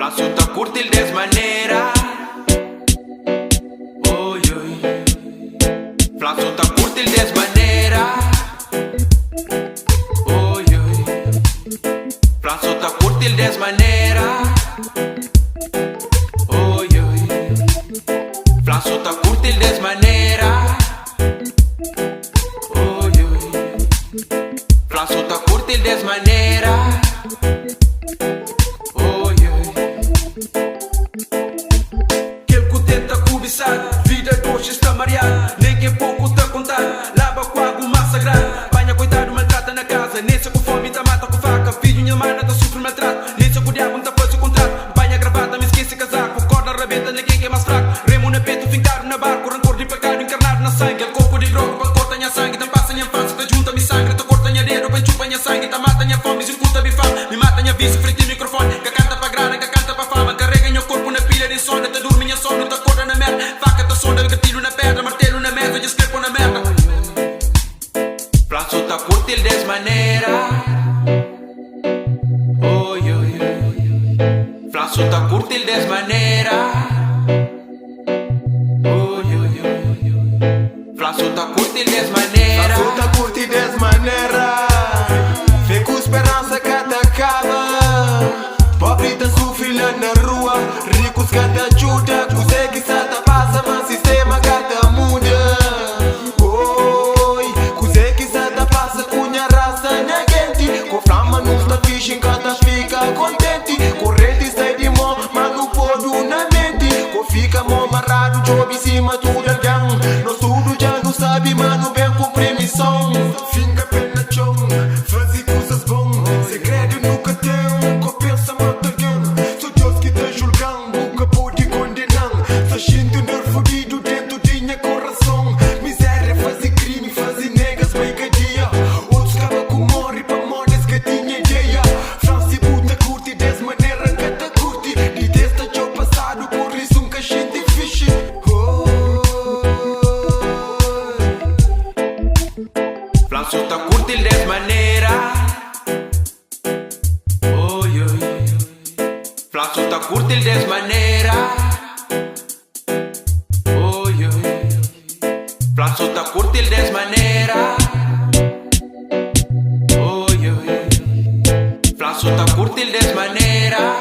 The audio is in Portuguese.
Flaço tá curtil desmaneira. Oi, oi. Flaço tá curtil desmaneira. Oi, oi. Flaço tá curtil desmaneira. Oi, oi. Flaço tá curtil desmaneira. Oi, oi. Flaço tá curtil desmaneira. Vida doce está mareada, nem que pouco está a contar. Lava com água massacrada. Banha coitado, maltrata na casa. Nem se com fome, tá mata com faca. Filho, minha mana, tá sofrendo maltrato. Nem se com diabo, tá faz o contrato. Banha gravata, me esquece casaco. Corda, rabeta, ninguém que é mais fraco. Remo na peito, fincaram na barco. Rancor de pecado, encarnado na sangue. Corpo de droga, pra corta minha sangue. Tá passa minha infância, tá junta minha sangue. Tá corta minha dedo, pra chupa minha sangue. Tá mata minha fome, executa minha fama. Me mata minha vício, frente ao microfone. Que canta pra grana, que canta pra fama. Carrega meu corpo na pilha de sono. Tá dorme minha sono, tá corda na merda. Sonda, gatilho na pedra, martelo na mesa, e escrevo na merda. Flaço tá curtil desmaneira. Oi, oi, oi. Flaço tá curtil desmaneira. Oi, oi, oi. Flaço tá curtil desmaneira. Flaço tá curtil desmaneira. Vê com esperança que te acaba. Pobre tá sofrendo na rua, ricos que te ajuda, consegue se te passa, mas sistema que te muda. Oi, consegue se te passa com a raça na gente. Com flama nos tá fishing que te fica contente. Corrente sai de mão, mas não pode na mente. Com fica mão amarrado, job em cima tudo alguém. Nós tudo já não sabe, mas não vem cumprir missão. Fica pena chão, fazer coisas bom. Segredo nunca tem. Flaço tá curtil desmaneira. Oi, oi. Flaço tá curtil desmaneira. Oi, oi. Flaço tá curtil desmaneira. Oi, oi. Flaço tá curtil desmaneira.